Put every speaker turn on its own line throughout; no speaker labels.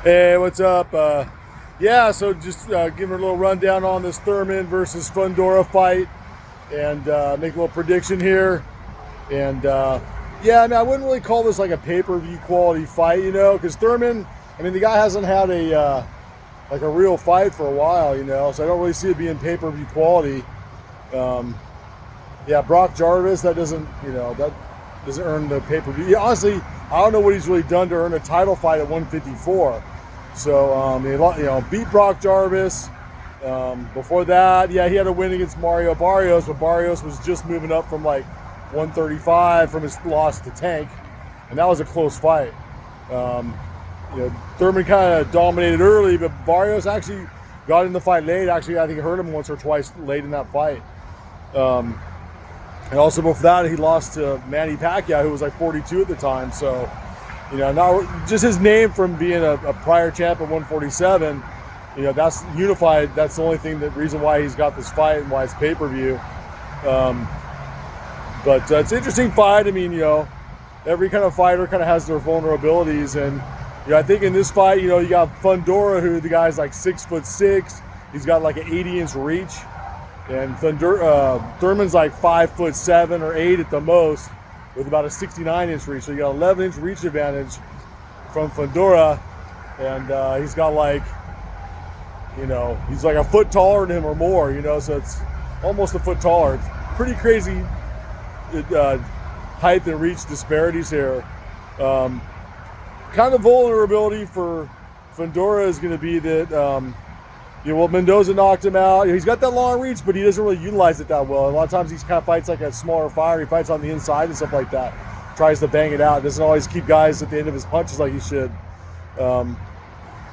Hey, what's up? Yeah, so just giving a little rundown on this Thurman versus Fundora fight and make a little prediction here. And yeah, I mean, I wouldn't really call this like a pay-per-view quality fight, because Thurman, I mean, the guy hasn't had like a real fight for a while, so I don't really see it being pay-per-view quality. Um, yeah, Brock Jarvis, that doesn't earn the pay-per-view. Yeah, honestly, I don't know what he's really done to earn a title fight at 154. So he beat Brock Jarvis. Before that, yeah, he had a win against Mario Barrios, but Barrios was just moving up from like 135 from his loss to Tank, and that was a close fight. Um, Thurman kind of dominated early, but Barrios actually got in the fight late. Actually, I think he hurt him once or twice late in that fight. And also before that, he lost to Manny Pacquiao, who was like 42 at the time. So, now just his name from being a prior champ at 147, that's unified. That's the only reason why he's got this fight and why it's pay-per-view. But it's an interesting fight. I mean, every kind of fighter kind of has their vulnerabilities. And, I think in this fight, you got Fundora, who the guy's like 6'6". He's got like an 80-inch reach. And Thurman's like 5'7" or 8 at the most, with about a 69-inch reach. So you got 11-inch reach advantage from Fundora, and he's got like, he's like a foot taller than him or more. So it's almost a foot taller. It's pretty crazy height and reach disparities here. Kind of vulnerability for Fundora is going to be that. Mendoza knocked him out. He's got that long reach, but he doesn't really utilize it that well. A lot of times he kind of fights like a smaller fighter. He fights on the inside and stuff like that. Tries to bang it out. Doesn't always keep guys at the end of his punches like he should. And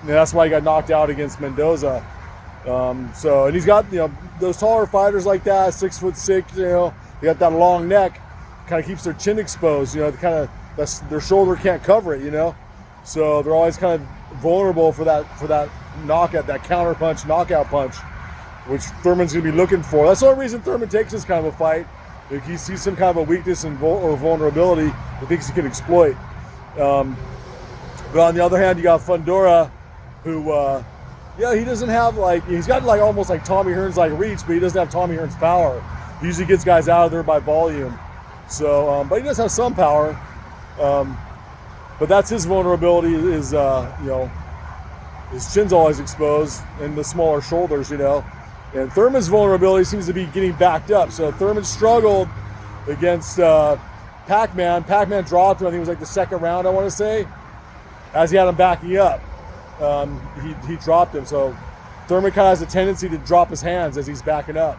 that's why he got knocked out against Mendoza. And he's got, those taller fighters like that, 6'6", they got that long neck, kind of keeps their chin exposed. Their shoulder can't cover it. So they're always kind of vulnerable for that knockout, that counter punch, knockout punch, which Thurman's going to be looking for. That's the only reason Thurman takes this kind of a fight. If he sees some kind of a weakness or vulnerability, he thinks he can exploit. But on the other hand, you got Fundora, who, he doesn't have he's got almost like Tommy Hearns like reach, but he doesn't have Tommy Hearns power. He usually gets guys out of there by volume. So, but he does have some power. But that's his vulnerability is, his chin's always exposed and the smaller shoulders, And Thurman's vulnerability seems to be getting backed up. So Thurman struggled against Pac-Man. Pac-Man dropped him. I think it was like the second round, I want to say, as he had him backing up. He dropped him. So Thurman kind of has a tendency to drop his hands as he's backing up.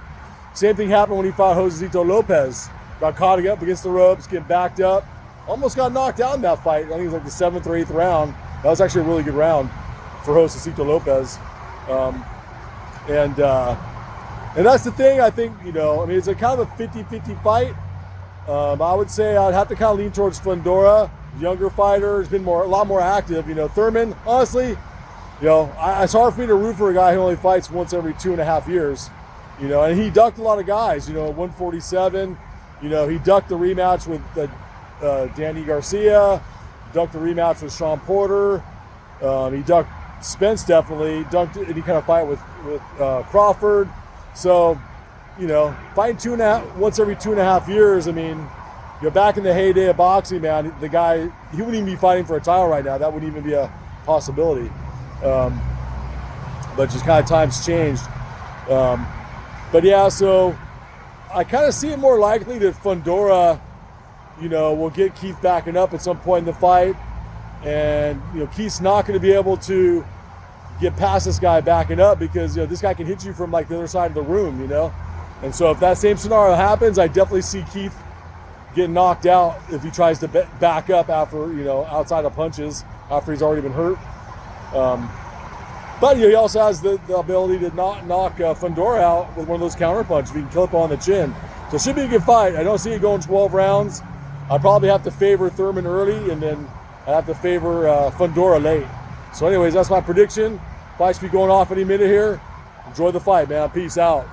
Same thing happened when he fought Josesito Lopez. Got caught up against the ropes, getting backed up. Almost got knocked out in that fight. I think it was like the 7th or 8th round. That was actually a really good round for Josesito Lopez. And that's the thing, I think, it's a kind of a 50-50 fight. I would say I'd have to kind of lean towards Fundora, younger fighter, has been a lot more active. Thurman, honestly, it's hard for me to root for a guy who only fights once every 2.5 years. And he ducked a lot of guys, 147. He ducked the rematch with Danny Garcia, ducked the rematch with Sean Porter. He ducked Spence, definitely dunked any kind of fight with Crawford. So, fighting once every 2.5 years. I mean, back in the heyday of boxing, man, the guy, he wouldn't even be fighting for a title right now. That wouldn't even be a possibility. But just kind of times changed. But yeah, so I kind of see it more likely that Fundora, will get Keith backing up at some point in the fight. And, Keith's not going to be able to get past this guy backing up because, this guy can hit you from like the other side of the room, And so if that same scenario happens, I definitely see Keith getting knocked out if he tries to back up after, outside of punches after he's already been hurt. But he also has the ability to knock Fundora out with one of those counter punches if he can clip on the chin. So it should be a good fight. I don't see it going 12 rounds. I'd probably have to favor Thurman early, and then I have to favor Fundora late. So anyways, that's my prediction. Fight should be going off any minute here. Enjoy the fight, man. Peace out.